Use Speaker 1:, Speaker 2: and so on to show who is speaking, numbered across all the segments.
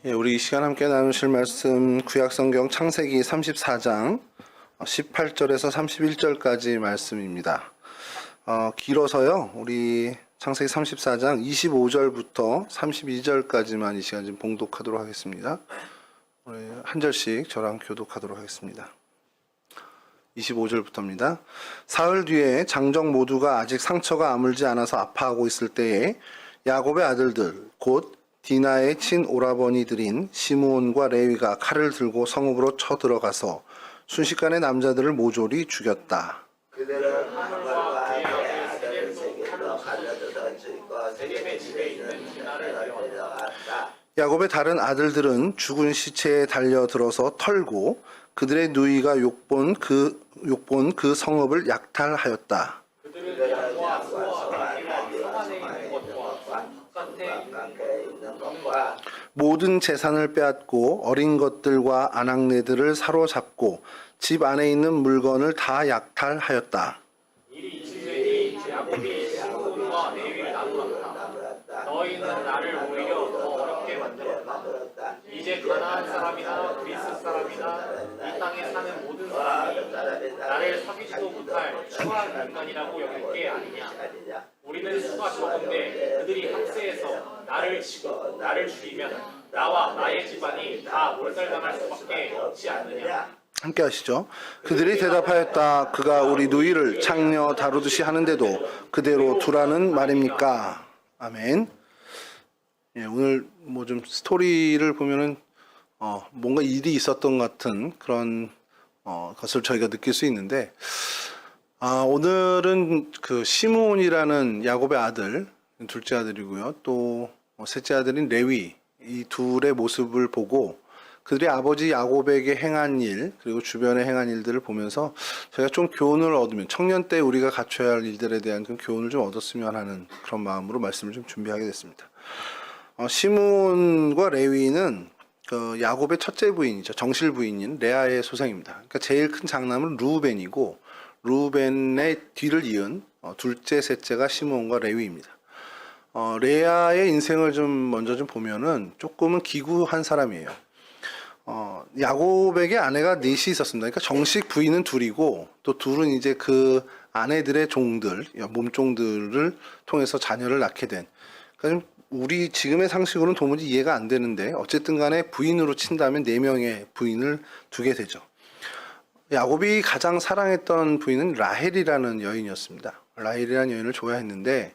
Speaker 1: 우리 이 시간 함께 나누실 말씀 구약성경 창세기 34장 18절에서 31절까지 말씀입니다. 길어서요. 우리 창세기 34장 25절부터 32절까지만 이 시간 좀 봉독하도록 하겠습니다. 우리 한 절씩 저랑 교독하도록 하겠습니다. 25절부터입니다. 사흘 뒤에 장정 모두가 아직 상처가 아물지 않아서 아파하고 있을 때에 야곱의 아들들 곧 디나의 친오라버니들인 시므온과 레위가 칼을 들고 성읍으로 쳐들어가서 순식간에 남자들을 모조리 죽였다.
Speaker 2: 그들은 하물과 그의 아들을 세겜으로 가져다가 죽이고 세겜의 집에 있는 디나를 데려갔다.
Speaker 1: 야곱의 다른 아들들은 죽은 시체에 달려들어서 털고 그들의 누이가 욕본 그 성읍을 약탈하였다.
Speaker 2: 그들은 양과 소와 나귀와 성 안에 있는 것과 바깥에 있는 것과
Speaker 1: 모든 재산을 빼앗고 어린 것들과 아낙네들을 사로잡고 집 안에 있는 물건을 다 약탈하였다.
Speaker 3: 일이 이스라엘이 야곱이 시므온과 레위를 나누었다. 너희는 나를 오히려 더 어렵게 만들었다. 이제 가나안 사람이나 그리스 사람이나 이 땅에 사는 모든 사람이 나를 사귀지도 못할 추한 인간이라고 여길 게 아니냐. 우리는 수가 적은데 그들이 합세해서 나를 치고 나를 죽이면 나와 나의 집안이 다 몰살당할 수밖에 없지 않느냐.
Speaker 1: 함께 하시죠. 그들이 대답하였다. 그가 우리 누이를 창녀 다루듯이 하는데도 그대로 두라는 말입니까? 아멘. 오늘 뭐 좀 스토리를 보면은 뭔가 일이 있었던 것 같은 그런 것을 저희가 느낄 수 있는데, 오늘은 그 시므온이라는 야곱의 아들, 둘째 아들이고요. 또 셋째 아들인 레위, 이 둘의 모습을 보고 그들의 아버지 야곱에게 행한 일, 그리고 주변에 행한 일들을 보면서 저희가 좀 교훈을 얻으면, 청년 때 우리가 갖춰야 할 일들에 대한 그 교훈을 좀 얻었으면 하는 그런 마음으로 말씀을 좀 준비하게 됐습니다. 시므온과 레위는 그 야곱의 첫째 부인이죠. 정실 부인인 레아의 소생입니다. 그러니까 제일 큰 장남은 루벤이고, 루벤의 뒤를 이은 둘째, 셋째가 시므온과 레위입니다. 레아의 인생을 좀 먼저 좀 보면은 조금은 기구한 사람이에요. 야곱에게 아내가 넷이 있었습니다. 그러니까 정식 부인은 둘이고, 또 둘은 이제 그 아내들의 종들, 몸종들을 통해서 자녀를 낳게 된. 그러니까 좀 우리 지금의 상식으로는 도무지 이해가 안 되는데, 어쨌든 간에 부인으로 친다면 4명의 부인을 두게 되죠. 야곱이 가장 사랑했던 부인은 라헬이라는 여인이었습니다. 라헬이라는 여인을 좋아했는데,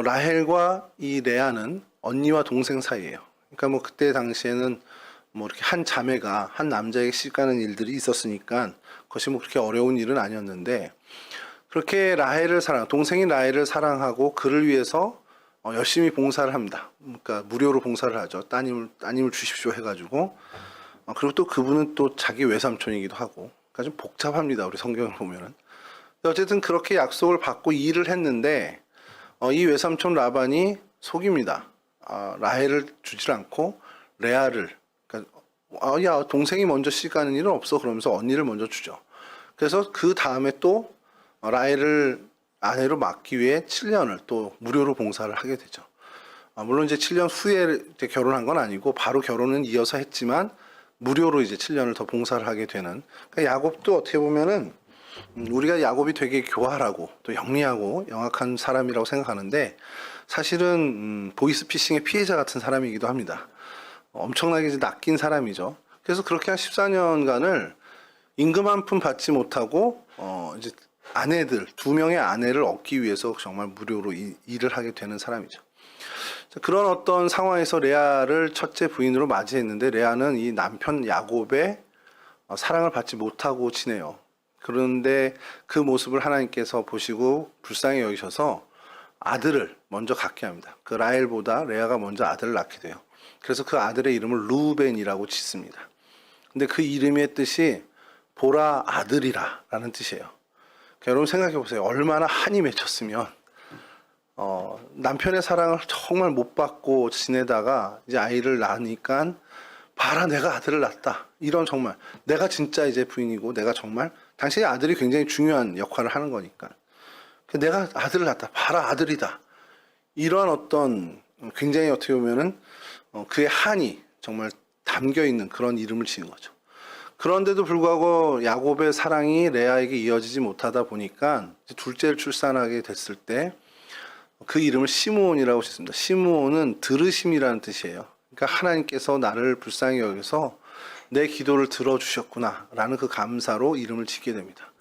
Speaker 1: 라헬과 이 레아는 언니와 동생 사이예요. 그러니까 뭐 그때 당시에는 뭐 이렇게 한 자매가 한 남자에게 시집가는 일들이 있었으니까 그것이 뭐 그렇게 어려운 일은 아니었는데, 그렇게 동생인 라헬을 사랑하고 그를 위해서 열심히 봉사를 합니다. 그러니까 무료로 봉사를 하죠. 따님을 주십시오 해가지고. 그리고 또 그분은 또 자기 외삼촌이기도 하고. 그러니까 좀 복잡합니다. 우리 성경을 보면은. 어쨌든 그렇게 약속을 받고 일을 했는데, 이 외삼촌 라반이 속입니다. 라헬을 주질 않고 레아를, 그러니까 야 동생이 먼저 시집가는 일은 없어 그러면서 언니를 먼저 주죠. 그래서 그 다음에 또 라헬을 아내로 맡기 위해 7년을 또 무료로 봉사를 하게 되죠. 물론 이제 7년 후에 결혼한 건 아니고 바로 결혼은 이어서 했지만 무료로 이제 7년을 더 봉사를 하게 되는. 그러니까 야곱도 어떻게 보면은 우리가 야곱이 되게 교활하고 또 영리하고 영악한 사람이라고 생각하는데, 사실은 보이스피싱의 피해자 같은 사람이기도 합니다. 엄청나게 이제 낚인 사람이죠. 그래서 그렇게 한 14년간을 임금 한 푼 받지 못하고 이제 아내들 2명의 아내를 얻기 위해서 정말 무료로 일을 하게 되는 사람이죠. 그런 어떤 상황에서 레아를 첫째 부인으로 맞이했는데, 레아는 이 남편 야곱의 사랑을 받지 못하고 지내요. 그런데 그 모습을 하나님께서 보시고 불쌍히 여기셔서 아들을 먼저 갖게 합니다. 그 라헬보다 레아가 먼저 아들을 낳게 돼요. 그래서 그 아들의 이름을 루벤이라고 짓습니다. 근데 그 이름의 뜻이 보라 아들이라 라는 뜻이에요. 여러분 생각해 보세요. 얼마나 한이 맺혔으면 남편의 사랑을 정말 못 받고 지내다가 이제 아이를 낳으니까 봐라 내가 아들을 낳았다. 이런, 정말 내가 진짜 이제 부인이고 내가 정말, 당신의 아들이 굉장히 중요한 역할을 하는 거니까 내가 아들을 낳았다. 봐라 아들이다. 이런 어떤 굉장히 어떻게 보면은 그의 한이 정말 담겨 있는 그런 이름을 지은 거죠. 그런데도 불구하고 야곱의 사랑이 레아에게 이어지지 못하다 보니까 둘째를 출산하게 됐을 때 그 이름을 시므온이라고 짓습니다. 시므온은 들으심이라는 뜻이에요. 그러니까 하나님께서 나를 불쌍히 여겨서 내 기도를 들어주셨구나라는 그 감사로 이름을 짓게 됩니다.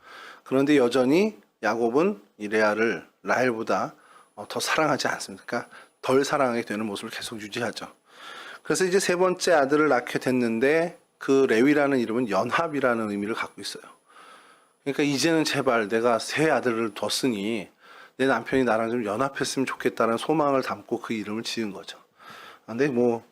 Speaker 1: 그런데 여전히 야곱은 이 레아를 라헬보다 더 사랑하지 않습니다. 그러니까 덜 사랑하게 되는 모습을 계속 유지하죠. 그래서 이제 세 번째 아들을 낳게 됐는데 그 레위라는 이름은 연합이라는 의미를 갖고 있어요. 그러니까 이제는 제발 내가 세 아들을 뒀으니 내 남편이 나랑 좀 연합했으면 좋겠다는 소망을 담고 그 이름을 지은 거죠. 근데 뭐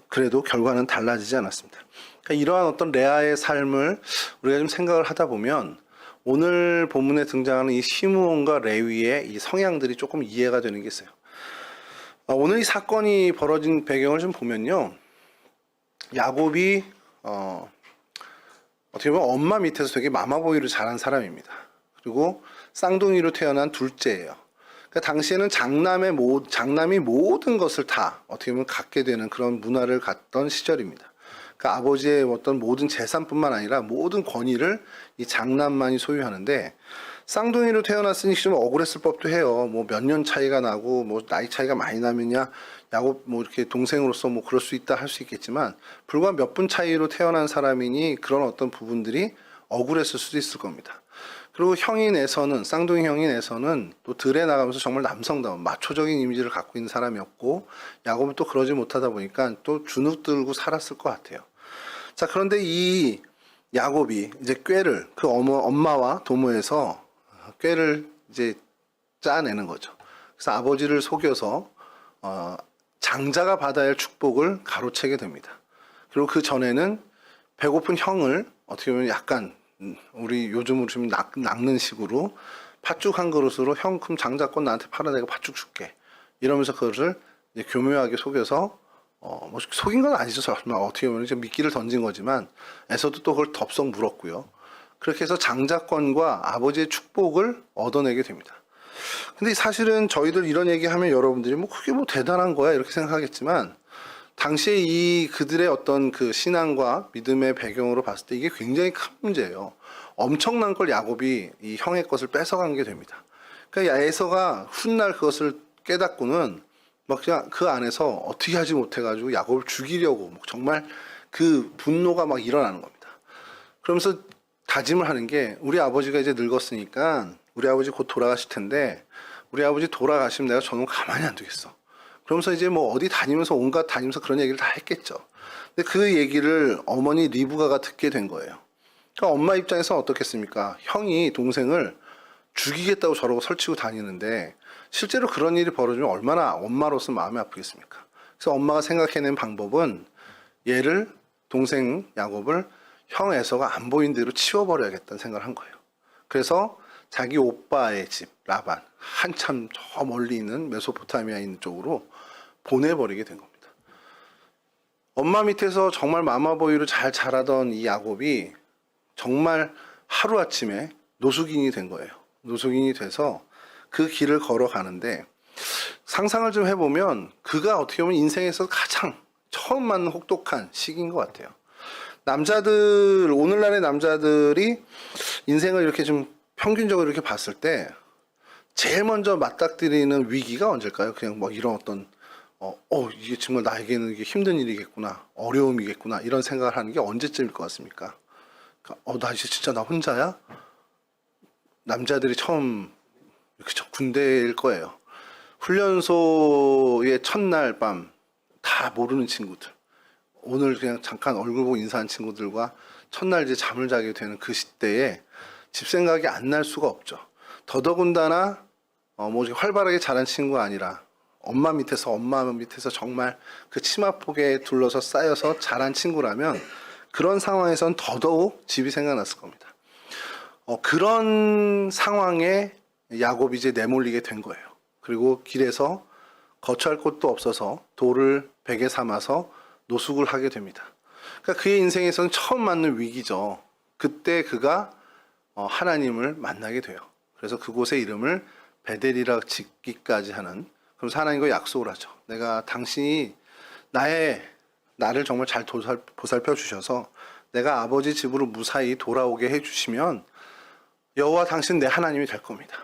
Speaker 1: 그래도 결과는 달라지지 않았습니다. 그러니까 이러한 어떤 레아의 삶을 우리가 좀 생각을 하다 보면 오늘 본문에 등장하는 이 시므온과 레위의 이 성향들이 조금 이해가 되는 게 있어요. 오늘 이 사건이 벌어진 배경을 좀 보면요, 야곱이 어떻게 보면 엄마 밑에서 되게 마마보이를 자란 사람입니다. 그리고 쌍둥이로 태어난 둘째예요. 그러니까 당시에는 장남이 모든 것을 다 어떻게 보면 갖게 되는 그런 문화를 갖던 시절입니다. 그러니까 아버지의 어떤 모든 재산뿐만 아니라 모든 권위를 이 장남만이 소유하는데, 쌍둥이로 태어났으니 좀 억울했을 법도 해요. 뭐 몇 년 차이가 나고 뭐 나이 차이가 많이 나면야 야곱 뭐 이렇게 동생으로서 뭐 그럴 수 있다 할 수 있겠지만, 불과 몇 분 차이로 태어난 사람이니 그런 어떤 부분들이 억울했을 수도 있을 겁니다. 그리고 형이 내서는, 쌍둥이 형이 내서는 또 들에 나가면서 정말 남성다운 마초적인 이미지를 갖고 있는 사람이었고, 야곱은 또 그러지 못하다 보니까 또 주눅 들고 살았을 것 같아요. 자, 그런데 이 야곱이 이제 꾀를 그 엄마와 도모에서 꾀를 이제 짜내는 거죠. 그래서 아버지를 속여서 장자가 받아야 할 축복을 가로채게 됩니다. 그리고 그 전에는 배고픈 형을 어떻게 보면 약간 우리 요즘으로 좀 낚는 식으로 팥죽 한 그릇으로 형 그럼 장자권 나한테 팔아 내가 팥죽 줄게 이러면서 그것을 이제 교묘하게 속여서 뭐 속인 건 아니죠. 설마 어떻게 보면 이제 미끼를 던진 거지만 에서도 또 그걸 덥석 물었고요. 그렇게 해서 장자권과 아버지의 축복을 얻어내게 됩니다. 근데 사실은 저희들 이런 얘기하면 여러분들이 뭐 그게 뭐 대단한 거야 이렇게 생각하겠지만, 당시에 이 그들의 어떤 그 신앙과 믿음의 배경으로 봤을 때 이게 굉장히 큰 문제예요. 엄청난 걸 야곱이 이 형의 것을 뺏어간 게 됩니다. 그러니까 에서가 훗날 그것을 깨닫고는 막 그냥 그 안에서 어떻게 하지 못해가지고 야곱을 죽이려고 정말 그 분노가 막 일어나는 겁니다. 그러면서 다짐을 하는 게, 우리 아버지가 이제 늙었으니까 우리 아버지 곧 돌아가실 텐데 우리 아버지 돌아가시면 내가 저놈 가만히 안 두겠어. 그러면서 이제 뭐 어디 다니면서 온갖 다니면서 그런 얘기를 다 했겠죠. 근데 그 얘기를 어머니 리브가가 듣게 된 거예요. 그러니까 엄마 입장에서 어떻겠습니까? 형이 동생을 죽이겠다고 저러고 설치고 다니는데 실제로 그런 일이 벌어지면 얼마나 엄마로서 마음이 아프겠습니까? 그래서 엄마가 생각해낸 방법은 얘를, 동생 야곱을 형 에서가 안 보인 대로 치워버려야겠다는 생각을 한 거예요. 그래서 자기 오빠의 집 라반, 한참 저 멀리 있는 메소포타미아에 있는 쪽으로 보내버리게 된 겁니다. 엄마 밑에서 정말 마마보이로 잘 자라던 이 야곱이 정말 하루아침에 노숙인이 된 거예요. 노숙인이 돼서 그 길을 걸어가는데, 상상을 좀 해보면 그가 어떻게 보면 인생에서 가장 처음 맞는 혹독한 시기인 것 같아요. 오늘날의 남자들이 인생을 이렇게 좀 평균적으로 이렇게 봤을 때 제일 먼저 맞닥뜨리는 위기가 언제일까요? 그냥 뭐 이런 어떤 이게 정말 나에게는 이게 힘든 일이겠구나, 어려움이겠구나 이런 생각을 하는 게 언제쯤일 것 같습니까? 그러니까 나 이제 진짜 나 혼자야? 남자들이 처음 그쵸, 군대일 거예요. 훈련소의 첫날 밤 다 모르는 친구들, 오늘 그냥 잠깐 얼굴 보고 인사한 친구들과 첫날 이제 잠을 자게 되는 그 시대에 집 생각이 안 날 수가 없죠. 더더군다나 뭐 활발하게 자란 친구가 아니라 엄마 밑에서 정말 그 치마폭에 둘러서 쌓여서 자란 친구라면 그런 상황에선 더더욱 집이 생각났을 겁니다. 그런 상황에 야곱이 이제 내몰리게 된 거예요. 그리고 길에서 거처할 곳도 없어서 돌을 베개 삼아서 노숙을 하게 됩니다. 그러니까 그의 인생에서는 처음 맞는 위기죠. 그때 그가 하나님을 만나게 돼요. 그래서 그곳의 이름을 베델이라 짓기까지 하는, 그래서 하나님과 약속을 하죠. 내가 당신이 나의 나를 정말 잘 보살펴 주셔서 내가 아버지 집으로 무사히 돌아오게 해주시면 여호와 당신 내 하나님이 될 겁니다.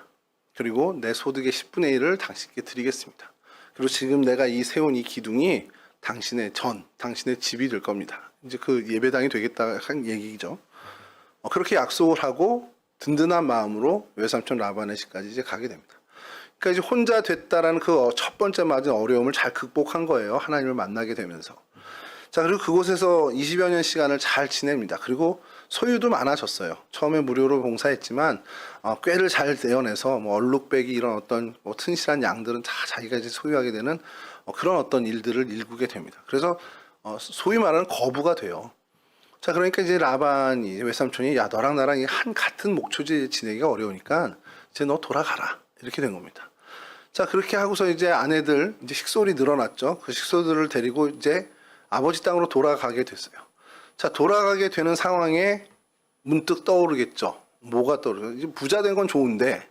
Speaker 1: 그리고 내 소득의 10분의 1을 당신께 드리겠습니다. 그리고 지금 내가 이 세운 이 기둥이 당신의 집이 될 겁니다. 이제 그 예배당이 되겠다 한 얘기죠. 그렇게 약속을 하고 든든한 마음으로 외삼촌 라반의 집까지 이제 가게 됩니다. 그러니까 이제 혼자 됐다라는 그 첫 번째 맞은 어려움을 잘 극복한 거예요. 하나님을 만나게 되면서. 자, 그리고 그곳에서 20여 년 시간을 잘 지냅니다. 그리고 소유도 많아졌어요. 처음에 무료로 봉사했지만 꾀를 잘 내어내서 뭐 얼룩배기 이런 어떤 뭐 튼실한 양들은 다 자기가 이제 소유하게 되는 그런 어떤 일들을 일구게 됩니다. 그래서 소위 말하는 거부가 돼요. 자, 그러니까 이제 라반이 외삼촌이 야 너랑 나랑 이 한 같은 목초지에 지내기가 어려우니까 이제 너 돌아가라 이렇게 된 겁니다. 자, 그렇게 하고서 이제 아내들 이제 식솔이 늘어났죠. 그 식솔들을 데리고 이제 아버지 땅으로 돌아가게 됐어요. 자, 돌아가게 되는 상황에 문득 떠오르겠죠. 뭐가 떠오르죠? 이제 부자 된 건 좋은데,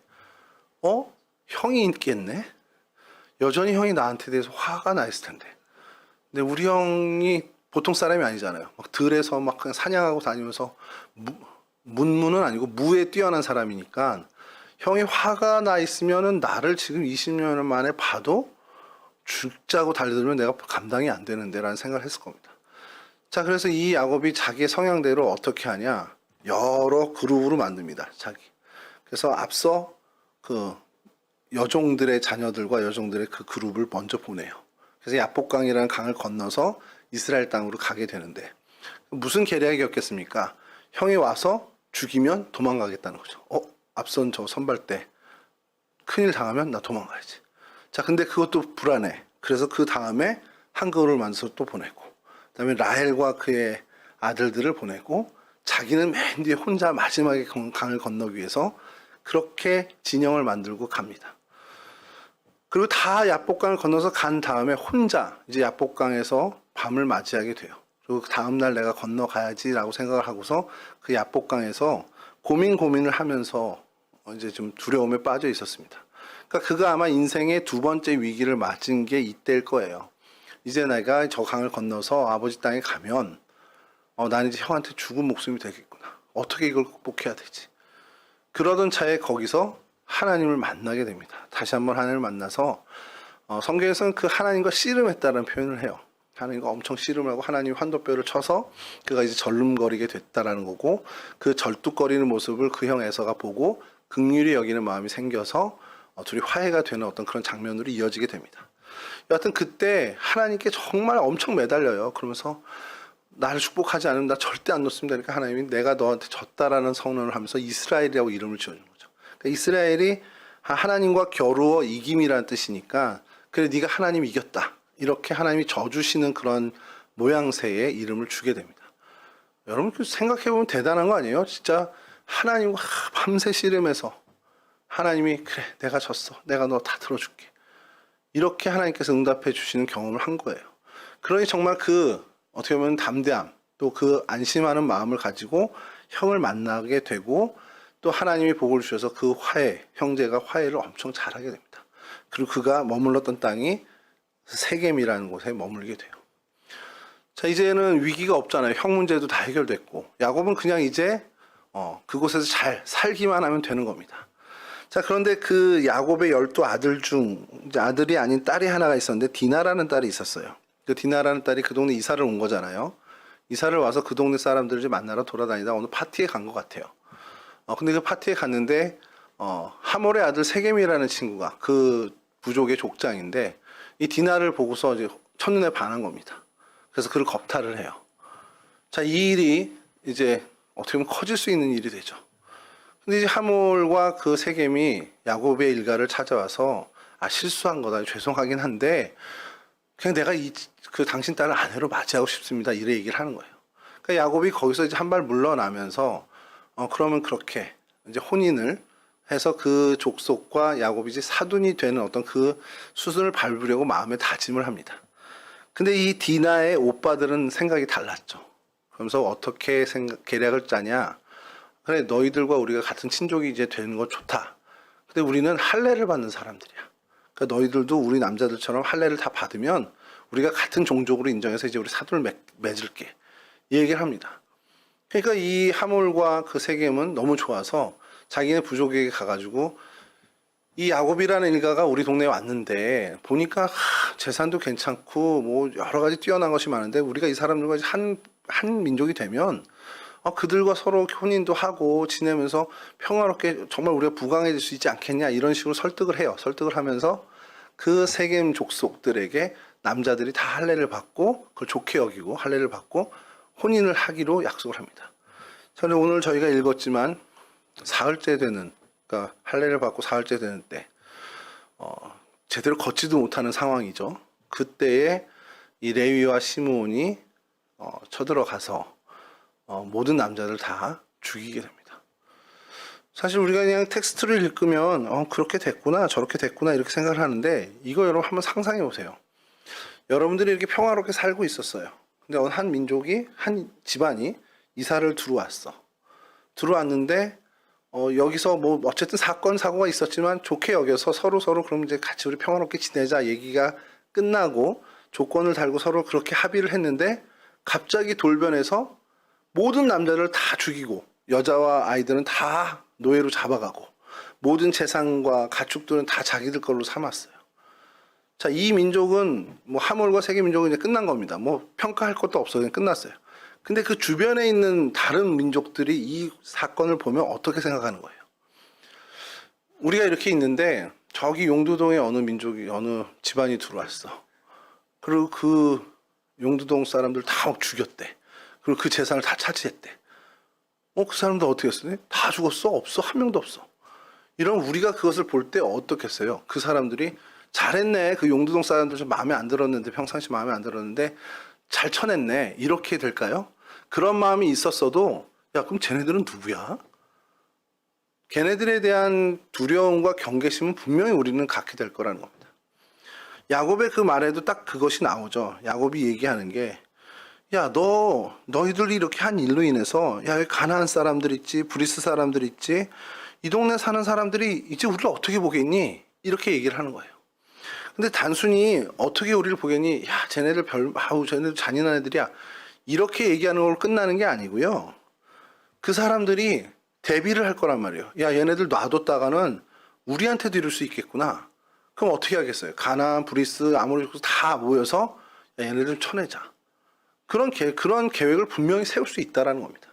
Speaker 1: 형이 있겠네? 여전히 형이 나한테 대해서 화가 나 있을 텐데. 근데 우리 형이 보통 사람이 아니잖아요. 막 들에서 막 그냥 사냥하고 다니면서 문무는 아니고 무에 뛰어난 사람이니까 형이 화가 나 있으면은 나를 지금 20년 만에 봐도 죽자고 달려들면 내가 감당이 안 되는데라는 생각을 했을 겁니다. 자, 그래서 이 야곱이 자기의 성향대로 어떻게 하냐? 여러 그룹으로 만듭니다. 그래서 앞서 그 여종들의 자녀들과 여종들의 그 그룹을 먼저 보내요. 그래서 야복강이라는 강을 건너서 이스라엘 땅으로 가게 되는데 무슨 계략이 었겠습니까? 형이 와서 죽이면 도망가겠다는 거죠. 앞선 저 선발대 큰일 당하면 나 도망가야지. 자, 근데 그것도 불안해. 그래서 그 다음에 한 그룹을 만들어서 또 보내고, 그다음에 라헬과 그의 아들들을 보내고, 자기는 맨 뒤에 혼자 마지막에 강을 건너기 위해서 그렇게 진영을 만들고 갑니다. 그리고 다 야복강을 건너서 간 다음에 혼자 이제 야복강에서 밤을 맞이하게 돼요. 그리고 그 다음날 내가 건너가야지라고 생각을 하고서 그 야복강에서 고민을 하면서 이제 좀 두려움에 빠져 있었습니다. 그러니까 그가 아마 인생의 두 번째 위기를 맞은 게 이때일 거예요. 이제 내가 저 강을 건너서 아버지 땅에 가면 나는 이제 형한테 죽은 목숨이 되겠구나. 어떻게 이걸 극복해야 되지? 그러던 차에 거기서 하나님을 만나게 됩니다. 다시 한번 하나님을 만나서 성경에서는 그 하나님과 씨름했다는 표현을 해요. 하나님과 엄청 씨름하고 하나님이 환도뼈를 쳐서 그가 이제 절름거리게 됐다라는 거고, 그 절뚝거리는 모습을 그 형 에서가 보고 긍휼히 여기는 마음이 생겨서 둘이 화해가 되는 어떤 그런 장면으로 이어지게 됩니다. 여하튼 그때 하나님께 정말 엄청 매달려요. 그러면서 나를 축복하지 않으면 나 절대 안 놓습니다. 그러니까 하나님이 내가 너한테 졌다라는 선언을 하면서 이스라엘이라고 이름을 지어준 거죠. 그러니까 이스라엘이 하나님과 겨루어 이김이라는 뜻이니까 그래 네가 하나님 이겼다. 이렇게 하나님이 져주시는 그런 모양새의 이름을 주게 됩니다. 여러분 생각해보면 대단한 거 아니에요? 진짜 하나님과 밤새 씨름해서 하나님이 그래 내가 졌어. 내가 너 다 들어줄게. 이렇게 하나님께서 응답해 주시는 경험을 한 거예요. 그러니 정말 그 어떻게 보면 담대함 또 그 안심하는 마음을 가지고 형을 만나게 되고 또 하나님이 복을 주셔서 그 형제가 화해를 엄청 잘하게 됩니다. 그리고 그가 머물렀던 땅이 세겜이라는 곳에 머물게 돼요. 자, 이제는 위기가 없잖아요. 형 문제도 다 해결됐고 야곱은 그냥 이제 그곳에서 잘 살기만 하면 되는 겁니다. 자, 그런데 그 야곱의 12아들 중 이제 아들이 아닌 딸이 하나가 있었는데 디나라는 딸이 있었어요. 그 디나라는 딸이 그 동네 이사를 온 거잖아요. 이사를 와서 그 동네 사람들을 이제 만나러 돌아다니다 어느 파티에 간 것 같아요. 근데 그 파티에 갔는데 하몰의 아들 세겜이라는 친구가 그 부족의 족장인데 이 디나를 보고서 이제 첫눈에 반한 겁니다. 그래서 그를 겁탈을 해요. 자, 이 일이 이제 어떻게 보면 커질 수 있는 일이 되죠. 근데 이제 하몰과 그 세겜이 야곱의 일가를 찾아와서 실수한 거다. 죄송하긴 한데 그냥 내가 그 당신 딸을 아내로 맞이하고 싶습니다. 이래 얘기를 하는 거예요. 그러니까 야곱이 거기서 이제 한 발 물러나면서 그러면 그렇게 이제 혼인을 해서 그 족속과 야곱이 이제 사돈이 되는 어떤 그 수순을 밟으려고 마음에 다짐을 합니다. 근데 이 디나의 오빠들은 생각이 달랐죠. 그러면서 어떻게 계략을 짜냐? 그래, 너희들과 우리가 같은 친족이 이제 되는 거 좋다. 근데 우리는 할례를 받는 사람들이야. 그러니까 너희들도 우리 남자들처럼 할례를 다 받으면 우리가 같은 종족으로 인정해서 이제 우리 사돈을 맺을게. 이 얘기를 합니다. 그러니까 이 하몰과 그 세겜은 너무 좋아서 자기네 부족에게 가가지고 이 야곱이라는 일가가 우리 동네에 왔는데 보니까 재산도 괜찮고 뭐 여러 가지 뛰어난 것이 많은데 우리가 이 사람들과 한 민족이 되면 그들과 서로 혼인도 하고 지내면서 평화롭게 정말 우리가 부강해질 수 있지 않겠냐 이런 식으로 설득을 해요. 설득을 하면서 그 세겜 족속들에게 남자들이 다 할례를 받고 그걸 좋게 여기고 할례를 받고 혼인을 하기로 약속을 합니다. 저는 오늘 저희가 읽었지만 사흘째 되는 그러니까 할례를 받고 사흘째 되는 때 제대로 걷지도 못하는 상황이죠. 그때에 이 레위와 시므온이 쳐들어가서 모든 남자들 다 죽이게 됩니다. 사실 우리가 그냥 텍스트를 읽으면 그렇게 됐구나 저렇게 됐구나 이렇게 생각을 하는데 이거 여러분 한번 상상해 보세요. 여러분들이 이렇게 평화롭게 살고 있었어요. 근데 어느 한 민족이 한 집안이 이사를 들어왔는데 여기서 뭐 어쨌든 사건 사고가 있었지만 좋게 여겨서 서로 그럼 이제 같이 우리 평화롭게 지내자 얘기가 끝나고 조건을 달고 서로 그렇게 합의를 했는데 갑자기 돌변해서 모든 남자를 다 죽이고 여자와 아이들은 다 노예로 잡아가고 모든 재산과 가축들은 다 자기들 걸로 삼았어요. 자, 이 민족은 뭐 하몰과 세겜 민족은 이제 끝난 겁니다. 뭐 평가할 것도 없어요. 그냥 끝났어요. 근데 그 주변에 있는 다른 민족들이 이 사건을 보면 어떻게 생각하는 거예요? 우리가 이렇게 있는데 저기 용두동에 어느 집안이 들어왔어. 그리고 그 용두동 사람들 다 막 죽였대. 그리고 그 재산을 다 차지했대. 그 사람들 어떻게 했어요? 다 죽었어? 없어? 한 명도 없어. 이런 우리가 그것을 볼 때 어떻겠어요? 그 사람들이 잘했네. 그 용두동 사람들 좀 마음에 안 들었는데 평상시 마음에 안 들었는데 잘 쳐냈네. 이렇게 될까요? 그런 마음이 있었어도 야 그럼 쟤네들은 누구야? 걔네들에 대한 두려움과 경계심은 분명히 우리는 갖게 될 거라는 겁니다. 야곱의 그 말에도 딱 그것이 나오죠. 야곱이 얘기하는 게 야 너희들이 이렇게 한 일로 인해서 야 여기 가나안 사람들 있지 브리스 사람들 있지 이 동네 사는 사람들이 이제 우리를 어떻게 보겠니? 이렇게 얘기를 하는 거예요. 근데 단순히 어떻게 우리를 보겠니? 야 쟤네들 쟤네들 잔인한 애들이야. 이렇게 얘기하는 걸로 끝나는 게 아니고요. 그 사람들이 대비를 할 거란 말이에요. 야 얘네들 놔뒀다가는 우리한테도 이럴 수 있겠구나. 그럼 어떻게 하겠어요? 가나안, 브리스, 아모리 다 모여서 야, 얘네들 쳐내자. 그런 계획을 분명히 세울 수 있다라는 겁니다.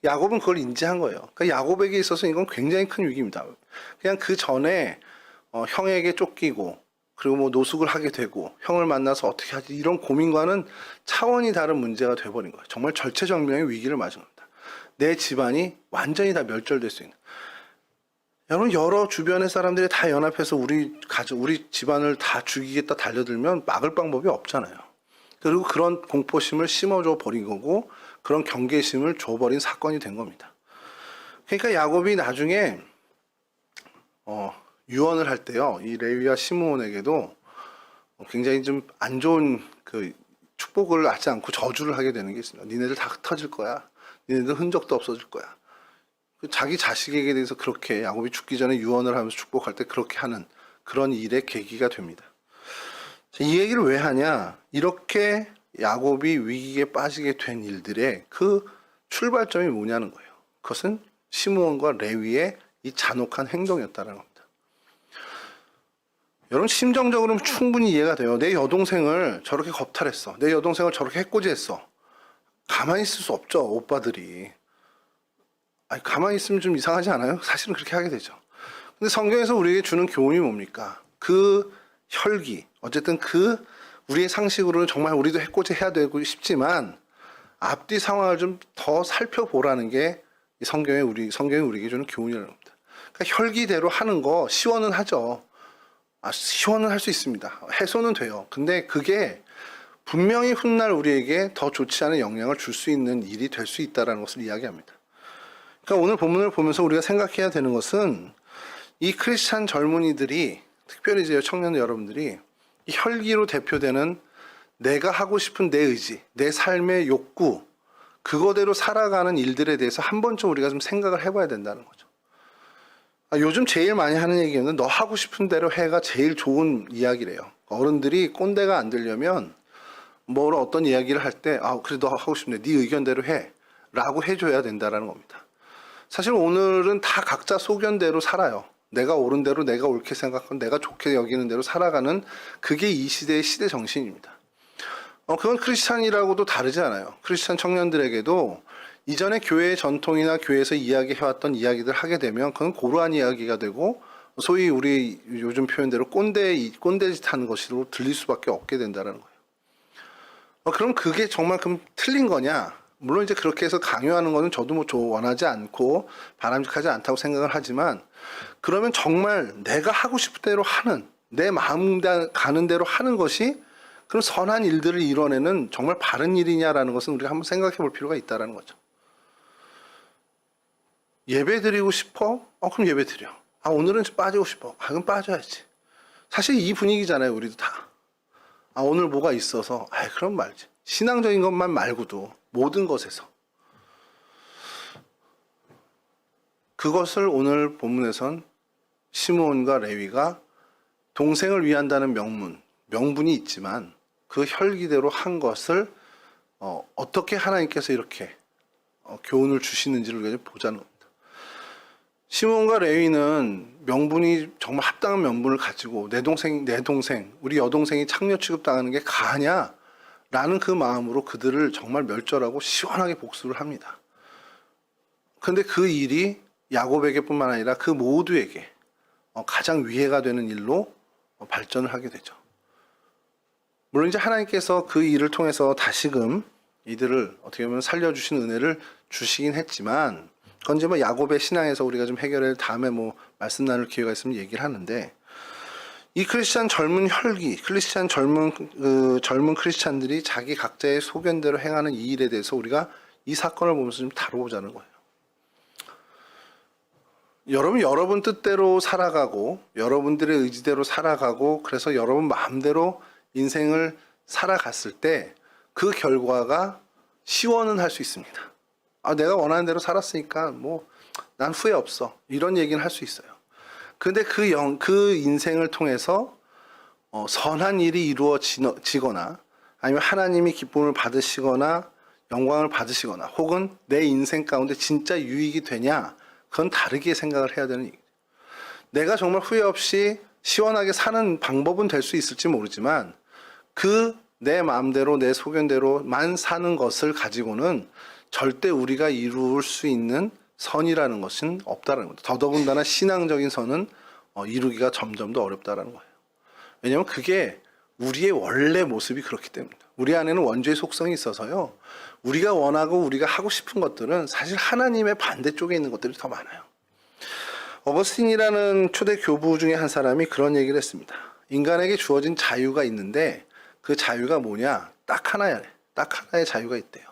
Speaker 1: 야곱은 그걸 인지한 거예요. 그러니까 야곱에게 있어서 이건 굉장히 큰 위기입니다. 그냥 그 전에 형에게 쫓기고 그리고 뭐 노숙을 하게 되고 형을 만나서 어떻게 하지 이런 고민과는 차원이 다른 문제가 돼버린 거예요. 정말 절체절명의 위기를 맞은 겁니다. 내 집안이 완전히 다 멸절될 수 있는. 여러분 여러 주변의 사람들이 다 연합해서 우리 집안을 다 죽이겠다 달려들면 막을 방법이 없잖아요. 그리고 그런 공포심을 심어줘 버린 거고 그런 경계심을 줘버린 사건이 된 겁니다. 그러니까 야곱이 나중에 유언을 할 때요, 이 레위와 시므온에게도 굉장히 좀 안 좋은 그 축복을 하지 않고 저주를 하게 되는 게 있습니다. 니네들 다 흩어질 거야. 니네들 흔적도 없어질 거야. 자기 자식에게 대해서 그렇게 야곱이 죽기 전에 유언을 하면서 축복할 때 그렇게 하는 그런 일의 계기가 됩니다. 이 얘기를 왜 하냐? 이렇게 야곱이 위기에 빠지게 된 일들의 그 출발점이 뭐냐는 거예요. 그것은 시므온과 레위의 이 잔혹한 행동이었다는 겁니다. 여러분 심정적으로는 충분히 이해가 돼요. 내 여동생을 저렇게 겁탈했어. 내 여동생을 저렇게 해코지했어. 가만히 있을 수 없죠, 오빠들이. 아니, 가만히 있으면 좀 이상하지 않아요? 사실은 그렇게 하게 되죠. 근데 성경에서 우리에게 주는 교훈이 뭡니까? 그 혈기, 어쨌든 그 우리의 상식으로는 정말 우리도 해코지 해야 되고 싶지만 앞뒤 상황을 좀 더 살펴보라는 게 이 성경이 우리에게 주는 교훈이라는 겁니다. 그러니까 혈기대로 하는 거 시원은 하죠. 시원은 할 수 있습니다. 해소는 돼요. 근데 그게 분명히 훗날 우리에게 더 좋지 않은 영향을 줄 수 있는 일이 될 수 있다는 것을 이야기합니다. 그러니까 오늘 본문을 보면서 우리가 생각해야 되는 것은 이 크리스찬 젊은이들이 특별히 이제 청년 여러분들이 이 혈기로 대표되는 내가 하고 싶은 내 의지, 내 삶의 욕구, 그거대로 살아가는 일들에 대해서 한 번쯤 우리가 좀 생각을 해봐야 된다는 거죠. 요즘 제일 많이 하는 얘기는 너 하고 싶은 대로 해가 제일 좋은 이야기래요. 어른들이 꼰대가 안 되려면 뭐 어떤 이야기를 할 때 그래 너 하고 싶네 네 의견대로 해 라고 해줘야 된다라는 겁니다. 사실 오늘은 다 각자 소견대로 살아요. 내가 옳은 대로 내가 옳게 생각하고 내가 좋게 여기는 대로 살아가는 그게 이 시대의 시대 정신입니다. 그건 크리스찬이라고도 다르지 않아요. 크리스찬 청년들에게도 이전에 교회의 전통이나 교회에서 이야기해왔던 이야기들 하게 되면 그건 고루한 이야기가 되고 소위 우리 요즘 표현대로 꼰대짓 하는 것으로 들릴 수밖에 없게 된다는 거예요. 그럼 그게 정말 그럼 틀린 거냐? 물론 이제 그렇게 해서 강요하는 거는 저도 뭐 원하지 않고 바람직하지 않다고 생각을 하지만 그러면 정말 내가 하고 싶은 대로 하는 내 마음 가는 대로 하는 것이 그럼 선한 일들을 이뤄내는 정말 바른 일이냐라는 것은 우리가 한번 생각해 볼 필요가 있다는 거죠. 예배 드리고 싶어? 그럼 예배 드려. 오늘은 빠지고 싶어. 그럼 빠져야지. 사실 이 분위기잖아요, 우리도 다. 오늘 뭐가 있어서, 그럼 말지. 신앙적인 것만 말고도 모든 것에서. 그것을 오늘 본문에선 시므온과 레위가 동생을 위한다는 명분이 있지만 그 혈기대로 한 것을 어떻게 하나님께서 이렇게 교훈을 주시는지를 우리가 보자는 겁니다. 시므온과 레위는 명분이 정말 합당한 명분을 가지고 내 동생, 우리 여동생이 창녀 취급당하는 게 가하냐? 라는 그 마음으로 그들을 정말 멸절하고 시원하게 복수를 합니다. 그런데 그 일이 야곱에게뿐만 아니라 그 모두에게 가장 위해가 되는 일로 발전을 하게 되죠. 물론 이제 하나님께서 그 일을 통해서 다시금 이들을 어떻게 보면 살려주신 은혜를 주시긴 했지만 그건 이제 뭐 야곱의 신앙에서 우리가 좀 해결할 다음에 뭐 말씀 나눌 기회가 있으면 얘기를 하는데 이 크리스찬 젊은 혈기, 젊은 크리스찬들이 자기 각자의 소견대로 행하는 이 일에 대해서 우리가 이 사건을 보면서 좀 다뤄보자는 거예요. 여러분 뜻대로 살아가고 여러분들의 의지대로 살아가고 그래서 여러분 마음대로 인생을 살아갔을 때 그 결과가 시원은 할 수 있습니다. 내가 원하는 대로 살았으니까 뭐 난 후회 없어 이런 얘기는 할 수 있어요. 근데 그 인생을 통해서 선한 일이 이루어지거나 아니면 하나님이 기쁨을 받으시거나 영광을 받으시거나 혹은 내 인생 가운데 진짜 유익이 되냐 그건 다르게 생각을 해야 되는 얘기죠. 내가 정말 후회 없이 시원하게 사는 방법은 될 수 있을지 모르지만 그 내 마음대로 내 소견대로만 사는 것을 가지고는 절대 우리가 이룰 수 있는 선이라는 것은 없다는 거죠. 더더군다나 신앙적인 선은 이루기가 점점 더 어렵다는 거예요. 왜냐하면 그게 우리의 원래 모습이 그렇기 때문입니다. 우리 안에는 원죄의 속성이 있어서요. 우리가 원하고 우리가 하고 싶은 것들은 사실 하나님의 반대쪽에 있는 것들이 더 많아요. 어거스틴이라는 초대 교부 중에 한 사람이 그런 얘기를 했습니다. 인간에게 주어진 자유가 있는데 그 자유가 뭐냐? 딱 하나의 자유가 있대요.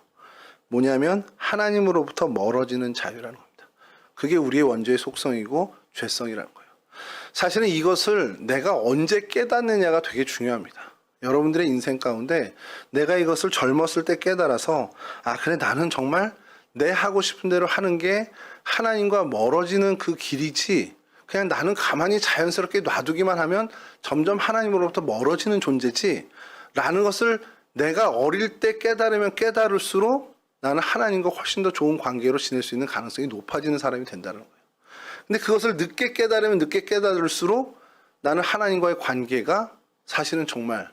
Speaker 1: 뭐냐면 하나님으로부터 멀어지는 자유라는 겁니다. 그게 우리의 원죄의 속성이고 죄성이라는 거예요. 사실은 이것을 내가 언제 깨닫느냐가 되게 중요합니다. 여러분들의 인생 가운데 내가 이것을 젊었을 때 깨달아서 그래 나는 정말 내 하고 싶은 대로 하는 게 하나님과 멀어지는 그 길이지 그냥 나는 가만히 자연스럽게 놔두기만 하면 점점 하나님으로부터 멀어지는 존재지 라는 것을 내가 어릴 때 깨달으면 깨달을수록 나는 하나님과 훨씬 더 좋은 관계로 지낼 수 있는 가능성이 높아지는 사람이 된다는 거예요. 근데 그것을 늦게 깨달으면 늦게 깨달을수록 나는 하나님과의 관계가 사실은 정말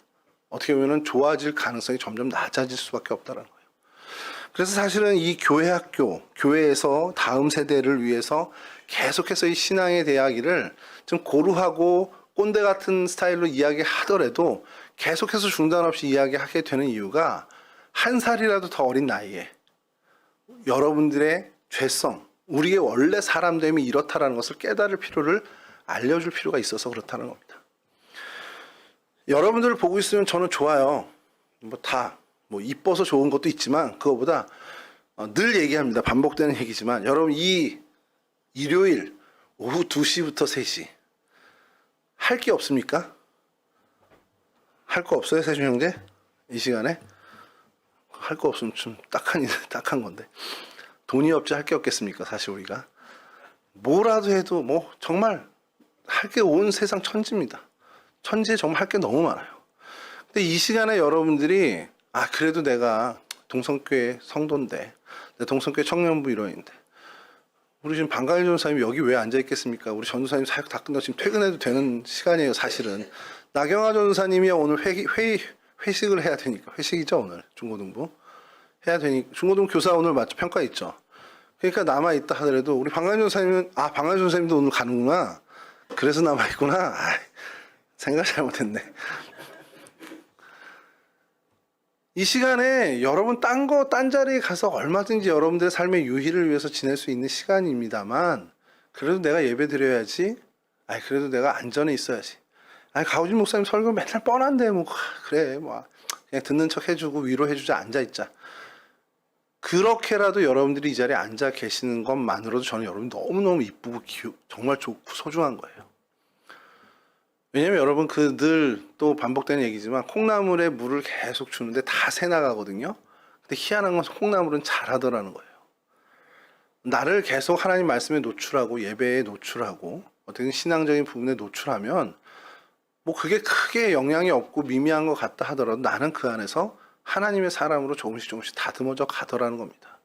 Speaker 1: 어떻게 보면 좋아질 가능성이 점점 낮아질 수밖에 없다는 거예요. 그래서 사실은 이 교회에서 다음 세대를 위해서 계속해서 이 신앙의 이야기를 좀 고루하고 꼰대 같은 스타일로 이야기하더라도 계속해서 중단 없이 이야기하게 되는 이유가 한 살이라도 더 어린 나이에 여러분들의 죄성, 우리의 원래 사람됨이 이렇다라는 것을 깨달을 필요를 알려줄 필요가 있어서 그렇다는 겁니다. 여러분들을 보고 있으면 저는 좋아요. 뭐 이뻐서 좋은 것도 있지만 그거보다 늘 얘기합니다. 반복되는 얘기지만 여러분 이 일요일 오후 2시부터 3시 할 게 없습니까? 할 거 없어요, 세준 형제? 이 시간에? 할 거 없으면 좀 딱한 건데. 돈이 없지 할 게 없겠습니까, 사실 우리가. 뭐라도 해도 뭐 정말 할 게 온 세상 천지입니다. 천지에 정말 할 게 너무 많아요. 근데 이 시간에 여러분들이 아, 그래도 내가 동성교회 성도인데, 내 동성교회 청년부 일원인데, 우리 지금 방가일 전도사님이 여기 왜 앉아 있겠습니까? 우리 전도사님 사역 다 끝나고 지금 퇴근해도 되는 시간이에요, 사실은. 나경화 전도사님이 오늘 회식을 해야 되니까, 회식이죠, 오늘. 중고등부. 해야 되니, 중고등부 교사 오늘 맞죠? 평가 있죠? 그러니까 남아있다 하더라도, 우리 방가일 전도사님은, 아, 방가일 전도사님도 오늘 가는구나. 그래서 남아있구나. 아, 생각 잘못했네. 이 시간에 여러분 딴 자리에 가서 얼마든지 여러분들의 삶의 유희를 위해서 지낼 수 있는 시간입니다만, 그래도 내가 예배 드려야지. 아니, 그래도 내가 안전에 있어야지. 아니, 가우진 목사님 설교 맨날 뻔한데, 뭐, 그래, 뭐, 그냥 듣는 척 해주고 위로해주자, 앉아있자. 그렇게라도 여러분들이 이 자리에 앉아 계시는 것만으로도 저는 여러분 너무너무 이쁘고 정말 좋고 소중한 거예요. 왜냐면 여러분 그 늘 또 반복되는 얘기지만 콩나물에 물을 계속 주는데 다 새 나가거든요. 근데 희한한 건 콩나물은 잘하더라는 거예요. 나를 계속 하나님 말씀에 노출하고 예배에 노출하고 어떻게든 신앙적인 부분에 노출하면 뭐 그게 크게 영향이 없고 미미한 것 같다 하더라도 나는 그 안에서 하나님의 사람으로 조금씩 다듬어져 가더라는 겁니다.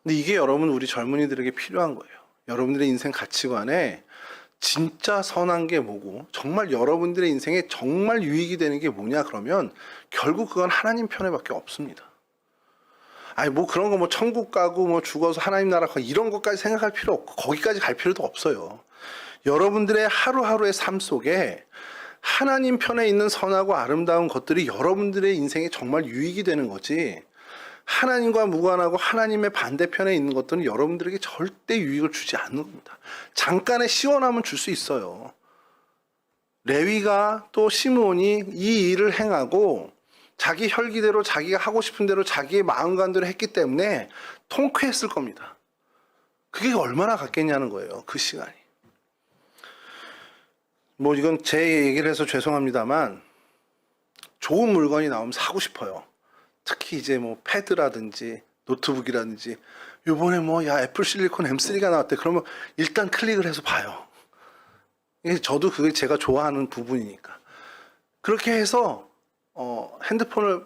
Speaker 1: 근데 이게 여러분 우리 젊은이들에게 필요한 거예요. 여러분들의 인생 가치관에 진짜 선한 게 뭐고 정말 여러분들의 인생에 정말 유익이 되는 게 뭐냐 그러면 결국 그건 하나님 편에밖에 없습니다. 아니 뭐 그런 거 뭐 천국 가고 뭐 죽어서 하나님 나라 가고 이런 것까지 생각할 필요 없고 거기까지 갈 필요도 없어요. 여러분들의 하루하루의 삶 속에 하나님 편에 있는 선하고 아름다운 것들이 여러분들의 인생에 정말 유익이 되는 거지, 하나님과 무관하고 하나님의 반대편에 있는 것들은 여러분들에게 절대 유익을 주지 않는 겁니다. 잠깐의 시원함은 줄 수 있어요. 레위가 또 시므온이 이 일을 행하고 자기 혈기대로 자기가 하고 싶은 대로 자기의 마음간대로 했기 때문에 통쾌했을 겁니다. 그게 얼마나 같겠냐는 거예요, 그 시간이. 뭐 이건 제 얘기를 해서 죄송합니다만 좋은 물건이 나오면 사고 싶어요. 특히 이제 뭐 패드라든지 노트북이라든지 요번에 뭐 야 애플 실리콘 M3가 나왔대. 그러면 일단 클릭을 해서 봐요. 이게 저도 그게 제가 좋아하는 부분이니까. 그렇게 해서 핸드폰을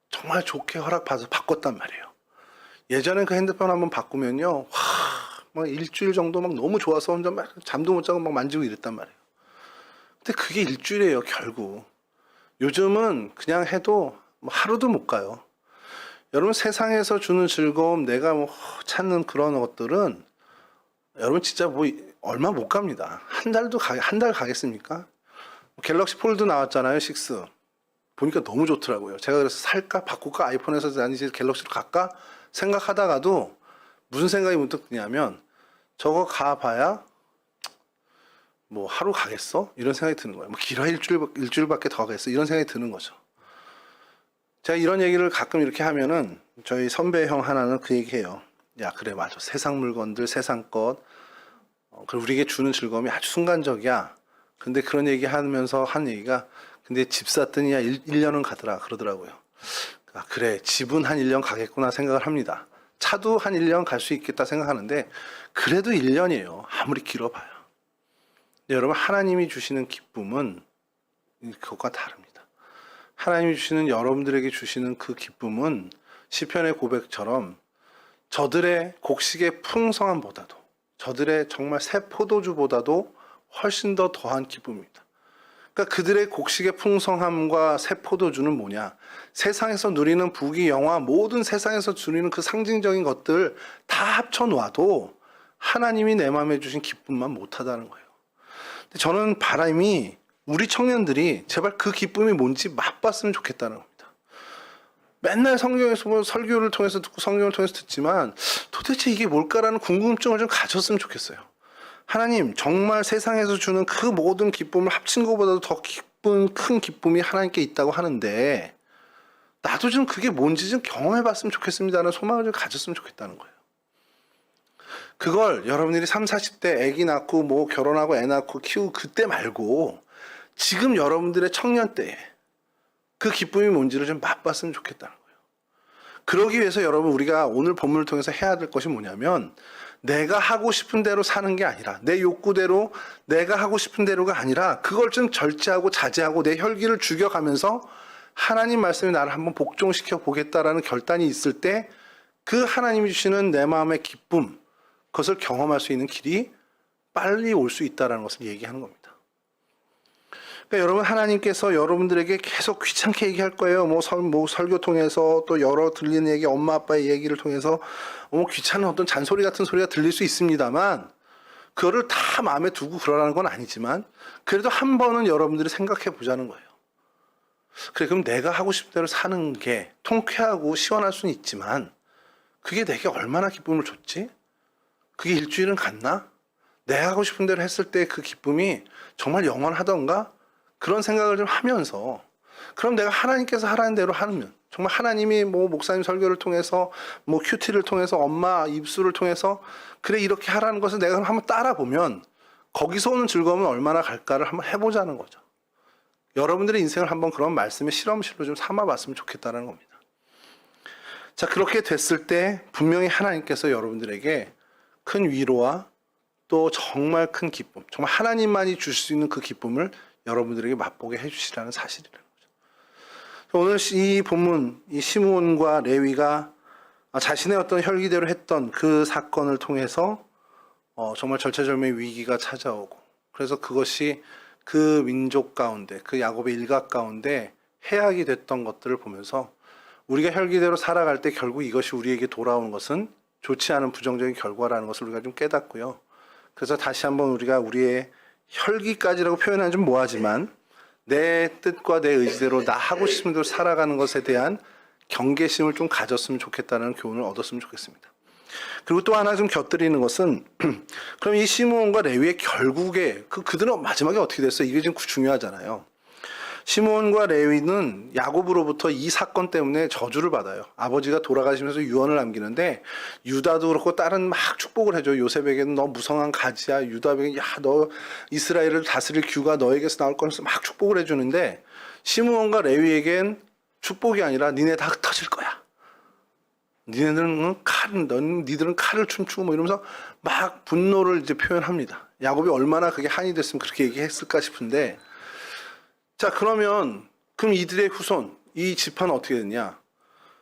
Speaker 1: 정말 좋게 허락받아서 바꿨단 말이에요. 예전에 그 핸드폰 한번 바꾸면요, 막 일주일 정도 막 너무 좋아서 혼자 막 잠도 못 자고 막 만지고 이랬단 말이에요. 근데 그게 일주일이에요, 결국. 요즘은 그냥 해도 뭐 하루도 못 가요. 여러분 세상에서 주는 즐거움, 내가 뭐 찾는 그런 것들은 여러분 진짜 뭐 얼마 못 갑니다. 한 달 가겠습니까? 갤럭시 폴드 나왔잖아요, 6. 보니까 너무 좋더라고요. 제가 그래서 살까 바꿀까, 아이폰에서 난 이제 갤럭시로 갈까 생각하다가도 무슨 생각이 문득 드냐면 저거 가봐야 뭐 하루 가겠어? 이런 생각이 드는 거예요. 뭐 길어야 일주일밖에 더 가겠어? 이런 생각이 드는 거죠. 제가 이런 얘기를 가끔 이렇게 하면은 저희 선배 형 하나는 그 얘기해요. 야, 그래, 맞아. 세상 물건들, 세상 것, 그리고 우리에게 주는 즐거움이 아주 순간적이야. 근데 그런 얘기 하면서 한 얘기가, 근데 집 샀더니 야, 1년은 가더라. 그러더라고요. 아, 그래, 집은 한 1년 가겠구나 생각을 합니다. 차도 한 1년 갈 수 있겠다 생각하는데, 그래도 1년이에요. 아무리 길어봐요. 여러분, 하나님이 주시는 기쁨은 그것과 다릅니다. 하나님이 주시는, 여러분들에게 주시는 그 기쁨은 시편의 고백처럼 저들의 곡식의 풍성함보다도, 저들의 정말 새 포도주보다도 훨씬 더 더한 기쁨입니다. 그러니까 그들의 곡식의 풍성함과 새 포도주는 뭐냐? 세상에서 누리는 부귀 영화, 모든 세상에서 누리는 그 상징적인 것들 다 합쳐놓아도 하나님이 내 마음에 주신 기쁨만 못하다는 거예요. 근데 저는 바람이 우리 청년들이 제발 그 기쁨이 뭔지 맛봤으면 좋겠다는 겁니다. 맨날 성경에서 뭐 설교를 통해서 듣고 성경을 통해서 듣지만 도대체 이게 뭘까라는 궁금증을 좀 가졌으면 좋겠어요. 하나님, 정말 세상에서 주는 그 모든 기쁨을 합친 것보다도 더 기쁜 큰 기쁨이 하나님께 있다고 하는데 나도 좀 그게 뭔지 좀 경험해봤으면 좋겠습니다라는 소망을 좀 가졌으면 좋겠다는 거예요. 그걸 여러분들이 30, 40대 애기 낳고 뭐 결혼하고 애 낳고 키우고 그때 말고 지금 여러분들의 청년 때에 그 기쁨이 뭔지를 좀 맛봤으면 좋겠다는 거예요. 그러기 위해서 여러분 우리가 오늘 본문을 통해서 해야 될 것이 뭐냐면 내가 하고 싶은 대로 사는 게 아니라 내 욕구대로 내가 하고 싶은 대로가 아니라 그걸 좀 절제하고 자제하고 내 혈기를 죽여가면서 하나님 말씀에 나를 한번 복종시켜 보겠다라는 결단이 있을 때 그 하나님이 주시는 내 마음의 기쁨, 그것을 경험할 수 있는 길이 빨리 올 수 있다는 것을 얘기하는 겁니다. 그러니까 여러분, 하나님께서 여러분들에게 계속 귀찮게 얘기할 거예요. 뭐 설교 통해서 또 여러 들리는 얘기, 엄마 아빠의 얘기를 통해서 귀찮은 어떤 잔소리 같은 소리가 들릴 수 있습니다만, 그거를 다 마음에 두고 그러라는 건 아니지만 그래도 한 번은 여러분들이 생각해 보자는 거예요. 그래, 그럼 내가 하고 싶은 대로 사는 게 통쾌하고 시원할 수는 있지만 그게 내게 얼마나 기쁨을 줬지? 그게 일주일은 갔나? 내가 하고 싶은 대로 했을 때 그 기쁨이 정말 영원하던가? 그런 생각을 좀 하면서, 그럼 내가 하나님께서 하라는 대로 하면, 정말 하나님이 뭐 목사님 설교를 통해서, 뭐 큐티를 통해서, 엄마 입술을 통해서 그래 이렇게 하라는 것을 내가 한번 따라 보면 거기서 오는 즐거움은 얼마나 갈까를 한번 해보자는 거죠. 여러분들의 인생을 한번 그런 말씀의 실험실로 좀 삼아봤으면 좋겠다는 겁니다. 자, 그렇게 됐을 때 분명히 하나님께서 여러분들에게 큰 위로와 또 정말 큰 기쁨, 정말 하나님만이 줄 수 있는 그 기쁨을 여러분들에게 맛보게 해주시라는 사실이라는 거죠. 오늘 이 본문, 이 시므온과 레위가 자신의 어떤 혈기대로 했던 그 사건을 통해서 정말 절체절명의 위기가 찾아오고, 그래서 그것이 그 민족 가운데, 그 야곱의 일각 가운데 해악이 됐던 것들을 보면서 우리가 혈기대로 살아갈 때 결국 이것이 우리에게 돌아오는 것은 좋지 않은 부정적인 결과라는 것을 우리가 좀 깨닫고요. 그래서 다시 한번 우리가 우리의 혈기까지라고 표현하면 좀 뭐하지만 내 뜻과 내 의지대로 나 하고 싶은 대로 살아가는 것에 대한 경계심을 좀 가졌으면 좋겠다는 교훈을 얻었으면 좋겠습니다. 그리고 또 하나 좀 곁들이는 것은 그럼 이 시므온과 레위의 결국에 그들은 마지막에 어떻게 됐어요? 이게 지금 중요하잖아요. 시므온과 레위는 야곱으로부터 이 사건 때문에 저주를 받아요. 아버지가 돌아가시면서 유언을 남기는데 유다도 그렇고 딸은 막 축복을 해줘요. 요셉에게는 너 무성한 가지야. 유다에게 야, 너 이스라엘을 다스릴 규가 너에게서 나올 거면서 막 축복을 해주는데 시므온과 레위에겐 축복이 아니라 니네 다 흩어질 거야. 니네들은 니들은 칼을 춤추고 뭐 이러면서 막 분노를 이제 표현합니다. 야곱이 얼마나 그게 한이 됐으면 그렇게 얘기했을까 싶은데, 자, 그럼 이들의 후손, 이 지파는 어떻게 됐냐?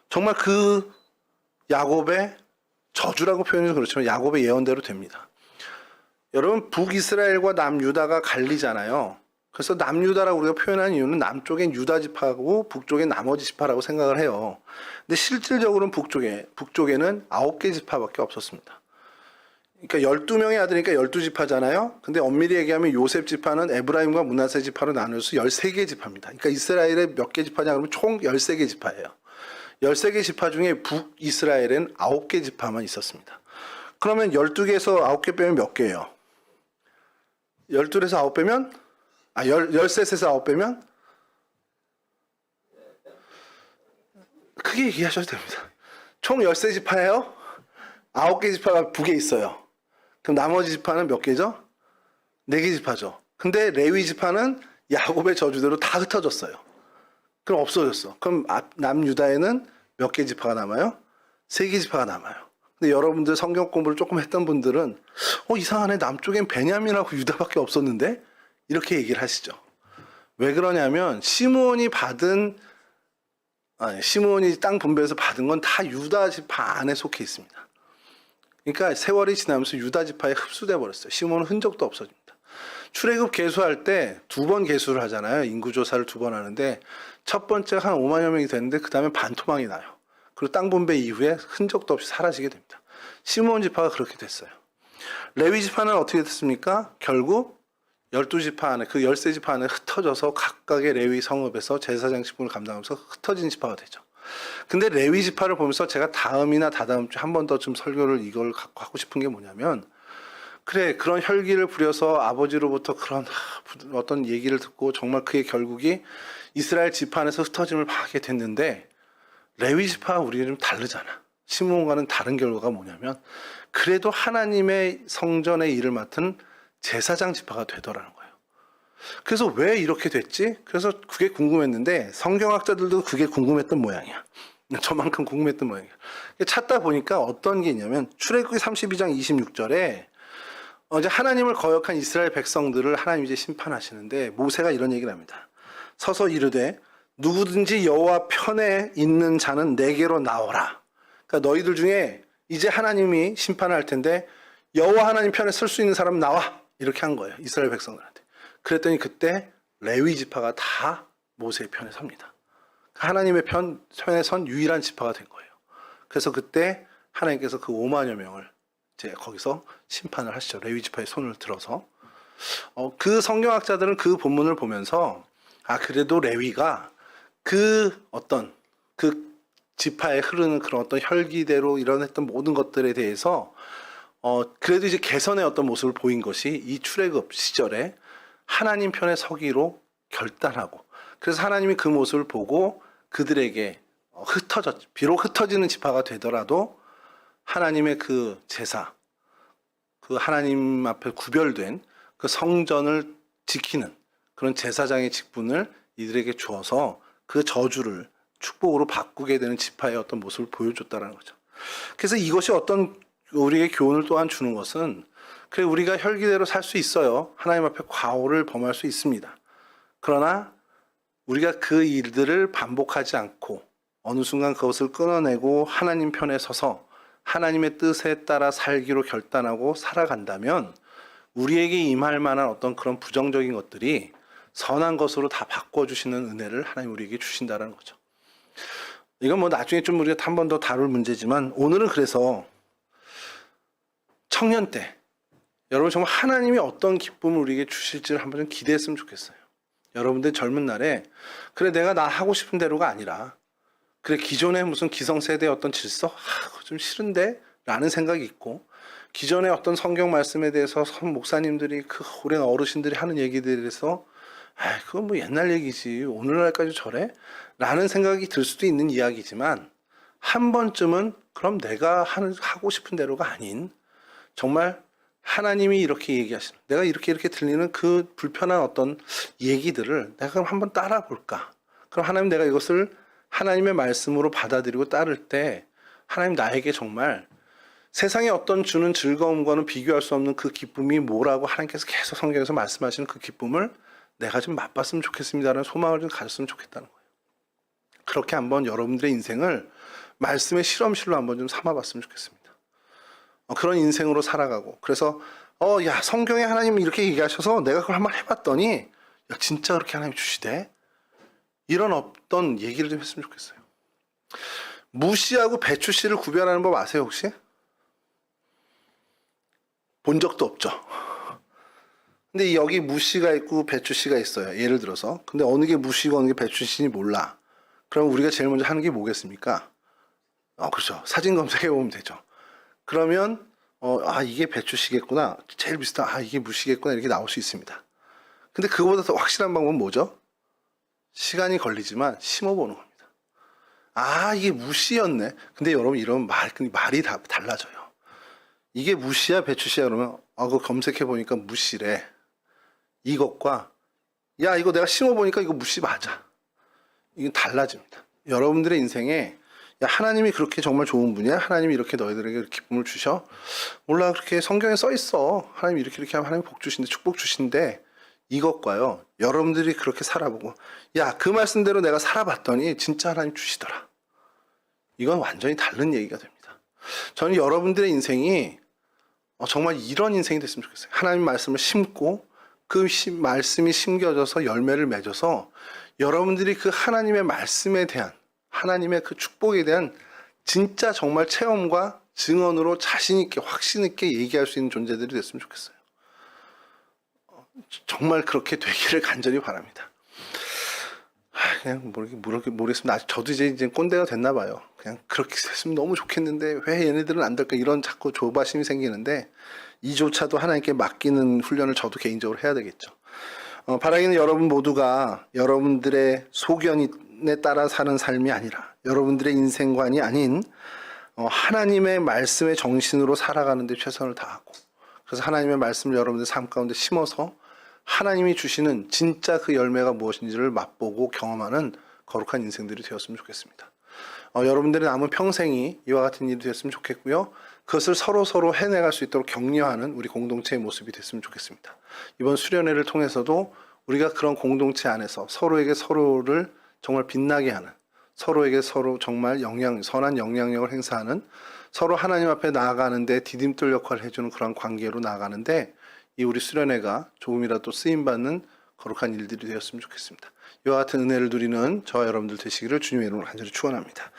Speaker 1: 정말 그 야곱의 저주라고 표현해서 그렇지만 야곱의 예언대로 됩니다. 여러분, 북이스라엘과 남유다가 갈리잖아요. 그래서 남유다라고 우리가 표현하는 이유는 남쪽엔 유다 지파고 북쪽엔 나머지 지파라고 생각을 해요. 근데 실질적으로는 북쪽에는 9개 지파밖에 없었습니다. 그러니까 12명의 아들이니까 12지파잖아요. 근데 엄밀히 얘기하면 요셉 지파는 에브라임과 므낫세 지파로 나누어서 13개 지파입니다. 그러니까 이스라엘에 몇 개 지파냐 그러면 총 13개 지파예요. 13개 지파 중에 북이스라엘엔 9개 지파만 있었습니다. 그러면 12개에서 9개 빼면 몇 개예요? 12에서 9 빼면 13에서 9 빼면 크게 얘기하셔도 됩니다. 총 13지파예요. 9개 지파가 북에 있어요. 그럼 나머지 지파는 몇 개죠? 4개 지파죠. 근데 레위 지파는 야곱의 저주대로 다 흩어졌어요. 그럼 없어졌어. 그럼 남유다에는 몇 개 지파가 남아요? 3개 지파가 남아요. 근데 여러분들 성경 공부를 조금 했던 분들은 이상하네. 남쪽엔 베냐민하고 유다밖에 없었는데? 이렇게 얘기를 하시죠. 왜 그러냐면 시므온이 땅 분배에서 받은 건 다 유다 지파 안에 속해 있습니다. 그러니까 세월이 지나면서 유다 지파에 흡수돼 버렸어요. 시므온은 흔적도 없어집니다. 출애굽 계수할 때 2번 계수를 하잖아요. 인구조사를 2번 하는데 첫 번째가 한 5만여 명이 되는데 그 다음에 반토막이 나요. 그리고 땅 분배 이후에 흔적도 없이 사라지게 됩니다. 시므온 지파가 그렇게 됐어요. 레위 지파는 어떻게 됐습니까? 결국 12지파 안에, 그 13지파 안에 흩어져서 각각의 레위 성읍에서 제사장 직분을 감당하면서 흩어진 지파가 되죠. 근데 레위 지파를 보면서 제가 다음이나 다다음 주에 한 번 더 좀 설교를 이걸 갖고 하고 싶은 게 뭐냐면, 그래, 그런 혈기를 부려서 아버지로부터 그런 어떤 얘기를 듣고 정말 그의 결국이 이스라엘 지파 안에서 흩어짐을 하게 됐는데, 레위 지파와 우리가 좀 다르잖아. 시므온과는 다른 결과가 뭐냐면 그래도 하나님의 성전의 일을 맡은 제사장 지파가 되더라는 거예요. 그래서 왜 이렇게 됐지? 그래서 그게 궁금했는데 성경학자들도 그게 궁금했던 모양이야. 저만큼 궁금했던 모양이야. 찾다 보니까 어떤 게 있냐면 출애굽기 32장 26절에 이제 하나님을 거역한 이스라엘 백성들을 하나님이 이제 심판하시는데 모세가 이런 얘기를 합니다. 서서 이르되 누구든지 여호와 편에 있는 자는 내게로 나오라. 그러니까 너희들 중에 이제 하나님이 심판할 텐데 여호와 하나님 편에 설 수 있는 사람 나와. 이렇게 한 거예요. 이스라엘 백성들한테. 그랬더니 그때 레위 지파가 다 모세의 편에 섭니다. 하나님의 편에 선 유일한 지파가 된 거예요. 그래서 그때 하나님께서 그 5만여 명을 이제 거기서 심판을 하시죠. 레위 지파의 손을 들어서. 그 성경학자들은 그 본문을 보면서 그래도 레위가 그 어떤 그 지파에 흐르는 그런 어떤 혈기대로 일어났던 모든 것들에 대해서 그래도 이제 개선의 어떤 모습을 보인 것이 이 출애굽 시절에 하나님 편에 서기로 결단하고, 그래서 하나님이 그 모습을 보고 그들에게 비록 흩어지는 지파가 되더라도 하나님의 그 제사, 그 하나님 앞에 구별된 그 성전을 지키는 그런 제사장의 직분을 이들에게 주어서 그 저주를 축복으로 바꾸게 되는 지파의 어떤 모습을 보여줬다는 거죠. 그래서 이것이 어떤 우리에게 교훈을 또한 주는 것은, 그래 우리가 혈기대로 살 수 있어요. 하나님 앞에 과오를 범할 수 있습니다. 그러나 우리가 그 일들을 반복하지 않고 어느 순간 그것을 끊어내고 하나님 편에 서서 하나님의 뜻에 따라 살기로 결단하고 살아간다면 우리에게 임할 만한 어떤 그런 부정적인 것들이 선한 것으로 다 바꿔주시는 은혜를 하나님 우리에게 주신다는 거죠. 이건 뭐 나중에 좀 우리가 한 번 더 다룰 문제지만, 오늘은 그래서 청년 때 여러분 정말 하나님이 어떤 기쁨을 우리에게 주실지를 한번 좀 기대했으면 좋겠어요. 여러분들 젊은 날에 그래 내가 나 하고 싶은 대로가 아니라 그래 기존의 무슨 기성세대의 어떤 질서 그거 좀 싫은데 라는 생각이 있고, 기존의 어떤 성경 말씀에 대해서 목사님들이 그 오랜 어르신들이 하는 얘기들에서 그건 뭐 옛날 얘기지 오늘날까지 저래? 라는 생각이 들 수도 있는 이야기지만, 한 번쯤은 그럼 내가 하고 싶은 대로가 아닌 정말 하나님이 이렇게 얘기하시는, 내가 이렇게 들리는 그 불편한 어떤 얘기들을 내가 그럼 한번 따라 볼까? 그럼 하나님 내가 이것을 하나님의 말씀으로 받아들이고 따를 때 하나님 나에게 정말 세상에 어떤 주는 즐거움과는 비교할 수 없는 그 기쁨이 뭐라고 하나님께서 계속 성경에서 말씀하시는 그 기쁨을 내가 좀 맛봤으면 좋겠습니다라는 소망을 좀 가졌으면 좋겠다는 거예요. 그렇게 한번 여러분들의 인생을 말씀의 실험실로 한번 좀 삼아봤으면 좋겠습니다. 그런 인생으로 살아가고, 그래서 야 성경에 하나님이 이렇게 얘기하셔서 내가 그걸 한번 해봤더니 야 진짜 그렇게 하나님 주시대? 이런 어떤 얘기를 좀 했으면 좋겠어요. 무씨하고 배추씨를 구별하는 법 아세요 혹시? 본 적도 없죠. 근데 여기 무씨가 있고 배추씨가 있어요. 예를 들어서. 근데 어느 게 무씨고 어느 게 배추씨인지 몰라. 그럼 우리가 제일 먼저 하는 게 뭐겠습니까? 그렇죠. 사진 검색해 보면 되죠. 그러면 이게 배추씨겠구나. 제일 비슷한 이게 무씨겠구나 이렇게 나올 수 있습니다. 근데 그거보다 더 확실한 방법은 뭐죠? 시간이 걸리지만 심어보는 겁니다. 이게 무씨였네. 근데 여러분 이러면 말이 다 달라져요. 이게 무씨야 배추씨야 그러면 그거 검색해 보니까 무씨래. 이것과 야 이거 내가 심어보니까 이거 무씨 맞아. 이건 달라집니다. 여러분들의 인생에 야 하나님이 그렇게 정말 좋은 분이야? 하나님이 이렇게 너희들에게 기쁨을 주셔? 몰라, 그렇게 성경에 써 있어. 하나님이 이렇게 하면 하나님 복 주신대, 축복 주신대. 이것과요 여러분들이 그렇게 살아보고 야 그 말씀대로 내가 살아봤더니 진짜 하나님 주시더라. 이건 완전히 다른 얘기가 됩니다. 저는 여러분들의 인생이 정말 이런 인생이 됐으면 좋겠어요. 하나님 말씀을 심고 그 말씀이 심겨져서 열매를 맺어서 여러분들이 그 하나님의 말씀에 대한, 하나님의 그 축복에 대한 진짜 정말 체험과 증언으로 자신 있게 확신 있게 얘기할 수 있는 존재들이 됐으면 좋겠어요. 정말 그렇게 되기를 간절히 바랍니다. 그냥 모르겠습니다. 저도 이제 꼰대가 됐나 봐요. 그냥 그렇게 됐으면 너무 좋겠는데 왜 얘네들은 안 될까, 이런 자꾸 조바심이 생기는데, 이조차도 하나님께 맡기는 훈련을 저도 개인적으로 해야 되겠죠. 바라기는 여러분 모두가 여러분들의 소견에 따라 사는 삶이 아니라 여러분들의 인생관이 아닌 하나님의 말씀의 정신으로 살아가는 데 최선을 다하고, 그래서 하나님의 말씀을 여러분들 삶 가운데 심어서 하나님이 주시는 진짜 그 열매가 무엇인지를 맛보고 경험하는 거룩한 인생들이 되었으면 좋겠습니다. 여러분들의 남은 평생이 이와 같은 일이 됐으면 좋겠고요. 그것을 서로 해내갈 수 있도록 격려하는 우리 공동체의 모습이 됐으면 좋겠습니다. 이번 수련회를 통해서도 우리가 그런 공동체 안에서 서로에게 서로를 정말 빛나게 하는, 서로에게 서로 정말 선한 영향력을 행사하는, 서로 하나님 앞에 나아가는데 디딤돌 역할을 해주는 그런 관계로 나아가는데 이 우리 수련회가 조금이라도 쓰임받는 거룩한 일들이 되었으면 좋겠습니다. 이와 같은 은혜를 누리는 저와 여러분들 되시기를 주님의 이름으로 간절히 축원합니다.